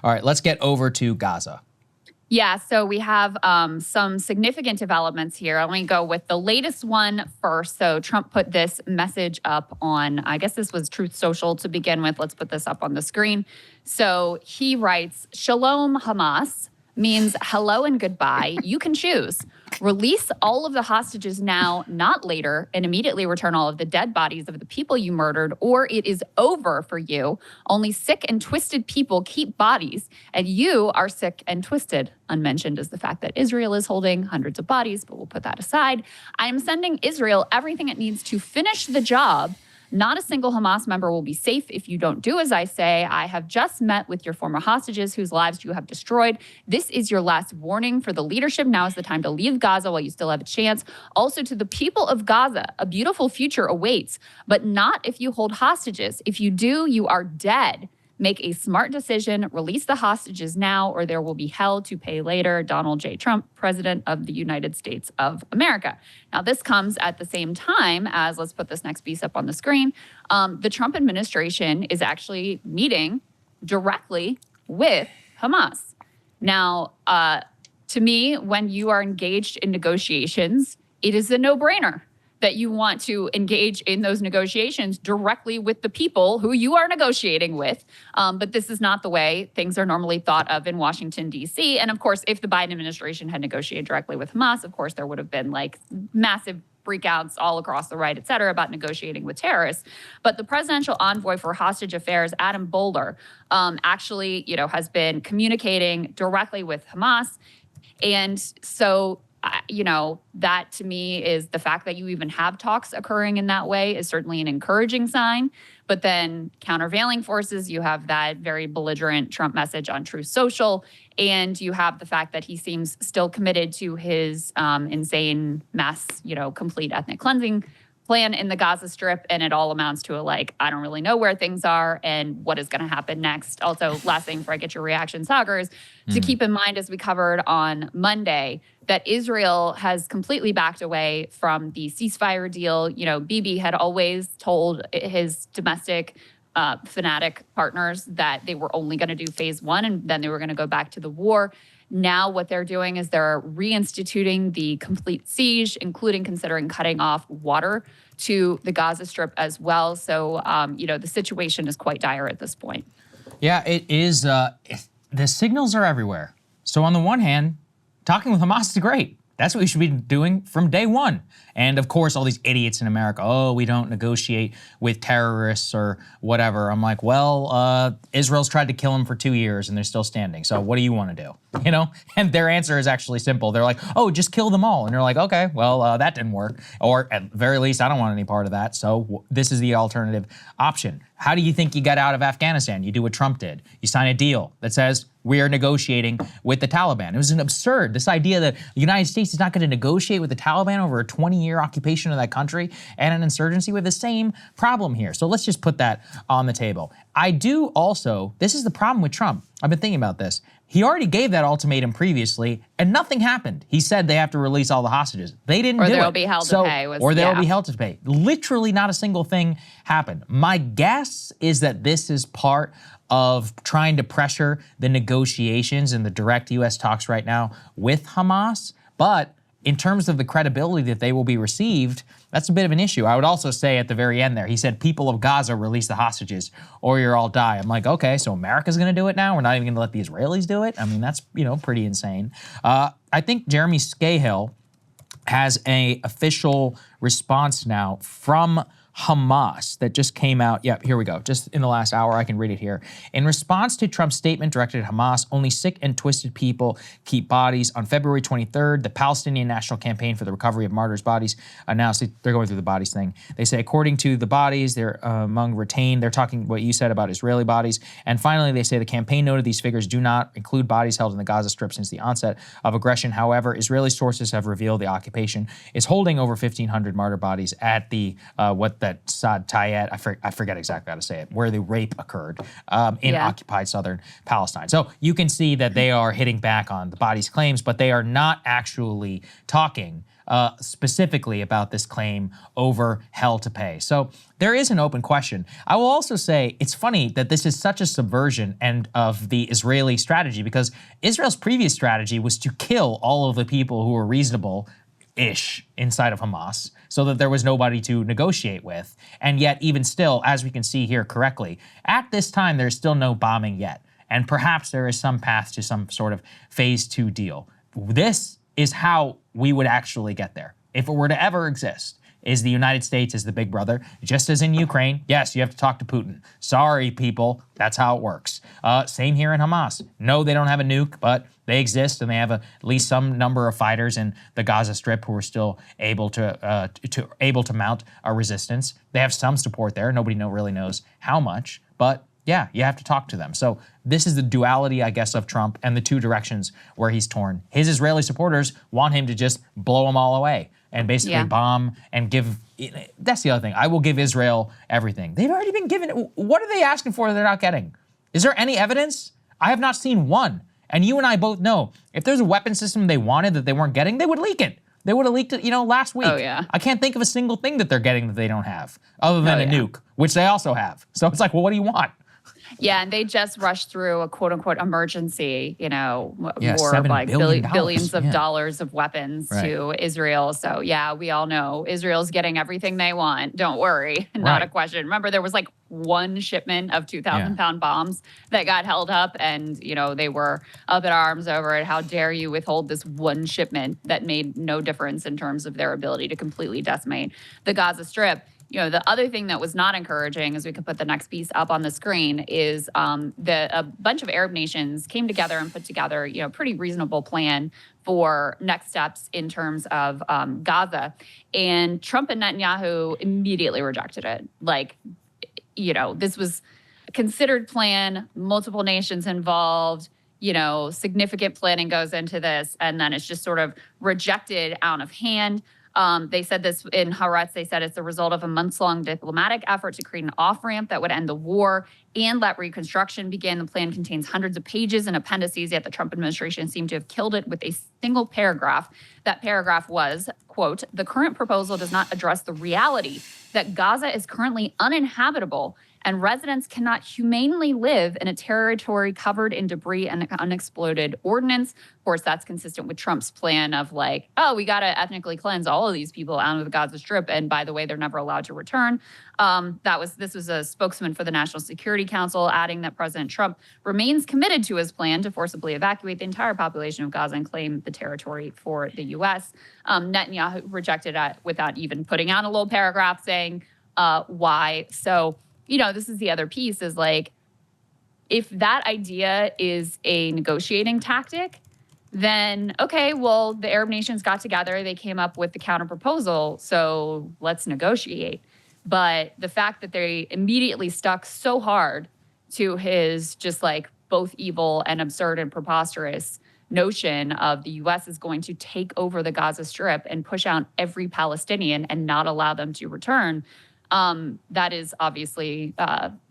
All right, let's get over to Gaza. Yeah, so we have some significant developments here. Let me go with the latest one first. So Trump put this message up on, I guess this was Truth Social to begin with. Let's put this up on the screen. So he writes, Shalom Hamas means hello and goodbye. You can choose. Release all of the hostages now, not later, and immediately return all of the dead bodies of the people you murdered, or it is over for you. Only sick and twisted people keep bodies, and you are sick and twisted. Unmentioned is the fact that Israel is holding hundreds of bodies, but we'll put that aside. I am sending Israel everything it needs to finish the job. Not a single Hamas member will be safe if you don't do as I say. I have just met with your former hostages whose lives you have destroyed. This is your last warning for the leadership. Now is the time to leave Gaza while you still have a chance. Also to the people of Gaza, a beautiful future awaits, but not if you hold hostages. If you do, you are dead. Make a smart decision, release the hostages now, or there will be hell to pay later. Donald J. Trump, President of the United States of America. Now, this comes at the same time as, let's put this next piece up on the screen, the Trump administration is actually meeting directly with Hamas. Now, to me, when you are engaged in negotiations, it is a no-brainer that you want to engage in those negotiations directly with the people who you are negotiating with. But this is not the way things are normally thought of in Washington, D.C. And of course, if the Biden administration had negotiated directly with Hamas, of course, there would have been like massive freakouts all across the right, et cetera, about negotiating with terrorists. But the presidential envoy for hostage affairs, Adam Boulder, actually, has been communicating directly with Hamas. And so that to me is the fact that you even have talks occurring in that way is certainly an encouraging sign. But then countervailing forces, you have that very belligerent Trump message on Truth Social, and you have the fact that he seems still committed to his insane mass, complete ethnic cleansing plan in the Gaza Strip, and it all amounts to I don't really know where things are and what is going to happen next. Also, last thing before I get your reaction, Saagar, is to keep in mind, as we covered on Monday, that Israel has completely backed away from the ceasefire deal. Bibi had always told his domestic fanatic partners that they were only going to do phase one and then they were going to go back to the war. Now what they're doing is they're reinstituting the complete siege, including considering cutting off water to the Gaza Strip as well. So, the situation is quite dire at this point. Yeah, it is. The signals are everywhere. So on the one hand, talking with Hamas is great. That's what we should be doing from day one. And of course, all these idiots in America, we don't negotiate with terrorists or whatever. I'm like, well, Israel's tried to kill them for 2 years and they're still standing. So what do you want to do? And their answer is actually simple. They're like, just kill them all. And you're like, okay, well, that didn't work. Or at the very least, I don't want any part of that. So this is the alternative option. How do you think you got out of Afghanistan? You do what Trump did. You sign a deal that says we are negotiating with the Taliban. It was an absurd, this idea that the United States is not going to negotiate with the Taliban over a 20-year occupation of that country and an insurgency. With the same problem here. So let's just put that on the table. I do also, this is the problem with Trump. I've been thinking about this. He already gave that ultimatum previously, and nothing happened. He said they have to release all the hostages. They didn't do it. Or they'll be held to pay. Or they'll be held to pay. Literally not a single thing happened. My guess is that this is part of trying to pressure the negotiations and the direct U.S. talks right now with Hamas. But in terms of the credibility that they will be received, that's a bit of an issue. I would also say at the very end there, he said, people of Gaza, release the hostages or you'll all die. I'm like, okay, so America's going to do it now? We're not even going to let the Israelis do it? I mean, that's, pretty insane. I think Jeremy Scahill has an official response now from Hamas that just came out. Yeah, here we go. Just in the last hour, I can read it here. In response to Trump's statement directed at Hamas, only sick and twisted people keep bodies. On February 23rd, the Palestinian National Campaign for the Recovery of Martyrs' Bodies announced, they're going through the bodies thing. They say, according to the bodies, they're among retained. They're talking what you said about Israeli bodies. And finally, they say the campaign noted these figures do not include bodies held in the Gaza Strip since the onset of aggression. However, Israeli sources have revealed the occupation is holding over 1,500 martyr bodies at the what the that Saad Tayed, I forget exactly how to say it, where the rape occurred in occupied southern Palestine. So you can see that they are hitting back on the body's claims, but they are not actually talking specifically about this claim over hell to pay. So there is an open question. I will also say it's funny that this is such a subversion of the Israeli strategy, because Israel's previous strategy was to kill all of the people who were reasonable-ish inside of Hamas so that there was nobody to negotiate with. And yet, even still, as we can see here correctly, at this time, there's still no bombing yet. And perhaps there is some path to some sort of phase 2 deal. This is how we would actually get there. If it were to ever exist, is the United States as the big brother, just as in Ukraine. Yes, you have to talk to Putin. Sorry, people, that's how it works. Same here in Hamas. No, they don't have a nuke, but they exist, and they have at least some number of fighters in the Gaza Strip who are still able to mount a resistance. They have some support there. Nobody really knows how much, but yeah, you have to talk to them. So this is the duality, I guess, of Trump and the two directions where he's torn. His Israeli supporters want him to just blow them all away and basically bomb and give. That's the other thing. I will give Israel everything. They've already been given. What are they asking for that they're not getting? Is there any evidence? I have not seen one. And you and I both know if there's a weapon system they wanted that they weren't getting, they would leak it. They would have leaked it, last week. Oh, yeah. I can't think of a single thing that they're getting that they don't have, other than a nuke, which they also have. So it's like, well, what do you want? Yeah, and they just rushed through a quote-unquote emergency, war of $7 billion. billions of dollars of weapons to Israel. So yeah, we all know Israel's getting everything they want. Don't worry, not a question. Remember, there was like one shipment of 2,000-pound bombs that got held up, and they were up in arms over it. How dare you withhold this one shipment that made no difference in terms of their ability to completely decimate the Gaza Strip. The other thing that was not encouraging, as we could put the next piece up on the screen, is a bunch of Arab nations came together and put together, a pretty reasonable plan for next steps in terms of Gaza. And Trump and Netanyahu immediately rejected it. This was a considered plan, multiple nations involved. Significant planning goes into this, and then it's just sort of rejected out of hand. They said this in Haaretz. They said it's the result of a months-long diplomatic effort to create an off-ramp that would end the war and let reconstruction begin. The plan contains hundreds of pages and appendices, yet the Trump administration seemed to have killed it with a single paragraph. That paragraph was, quote, "The current proposal does not address the reality that Gaza is currently uninhabitable and residents cannot humanely live in a territory covered in debris and unexploded ordnance." Of course, that's consistent with Trump's plan of we got to ethnically cleanse all of these people out of the Gaza Strip. And by the way, they're never allowed to return. This was a spokesman for the National Security Council, adding that President Trump remains committed to his plan to forcibly evacuate the entire population of Gaza and claim the territory for the U.S. Netanyahu rejected it without even putting out a little paragraph saying why. So, this is the other piece is if that idea is a negotiating tactic, then, okay, well, the Arab nations got together. They came up with the counter proposal. So let's negotiate. But the fact that they immediately stuck so hard to his just both evil and absurd and preposterous notion of the U.S. is going to take over the Gaza Strip and push out every Palestinian and not allow them to return, that is obviously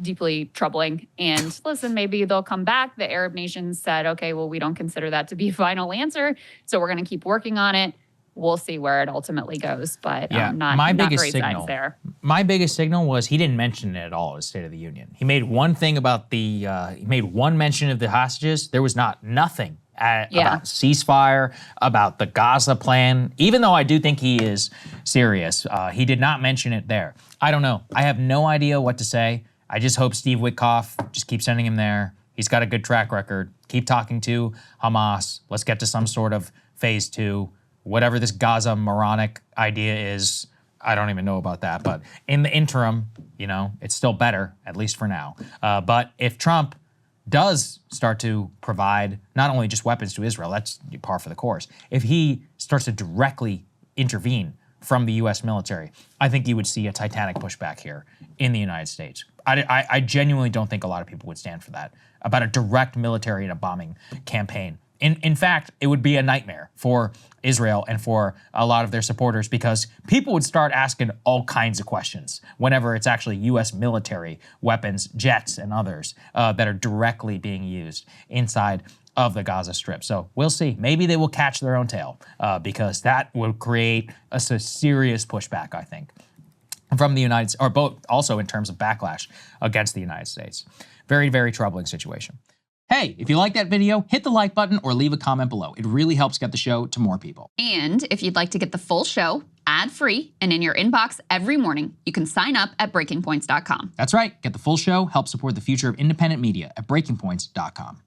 deeply troubling. And listen, maybe they'll come back. The Arab nations said, okay, well, we don't consider that to be a final answer, so we're going to keep working on it. We'll see where it ultimately goes, but not great signs there. My biggest signal was he didn't mention it at all at State of the Union. He made one thing about he made one mention of the hostages. There was nothing about ceasefire, about the Gaza plan. Even though I do think he is serious, he did not mention it there. I don't know. I have no idea what to say. I just hope Steve Witkoff just keep sending him there. He's got a good track record. Keep talking to Hamas. Let's get to some sort of phase 2. Whatever this Gaza moronic idea is, I don't even know about that. But in the interim, it's still better, at least for now. But if Trump does start to provide not only just weapons to Israel, that's par for the course. If he starts to directly intervene from the U.S. military, I think you would see a titanic pushback here in the United States. I genuinely don't think a lot of people would stand for that, about a direct military and a bombing campaign In fact, it would be a nightmare for Israel and for a lot of their supporters because people would start asking all kinds of questions whenever it's actually U.S. military weapons, jets, and others that are directly being used inside of the Gaza Strip. So we'll see. Maybe they will catch their own tail because that will create a serious pushback, I think, from the United States, or both also in terms of backlash against the United States. Very, very troubling situation. Hey, if you like that video, hit the like button or leave a comment below. It really helps get the show to more people. And if you'd like to get the full show ad-free and in your inbox every morning, you can sign up at breakingpoints.com. That's right. Get the full show, help support the future of independent media at breakingpoints.com.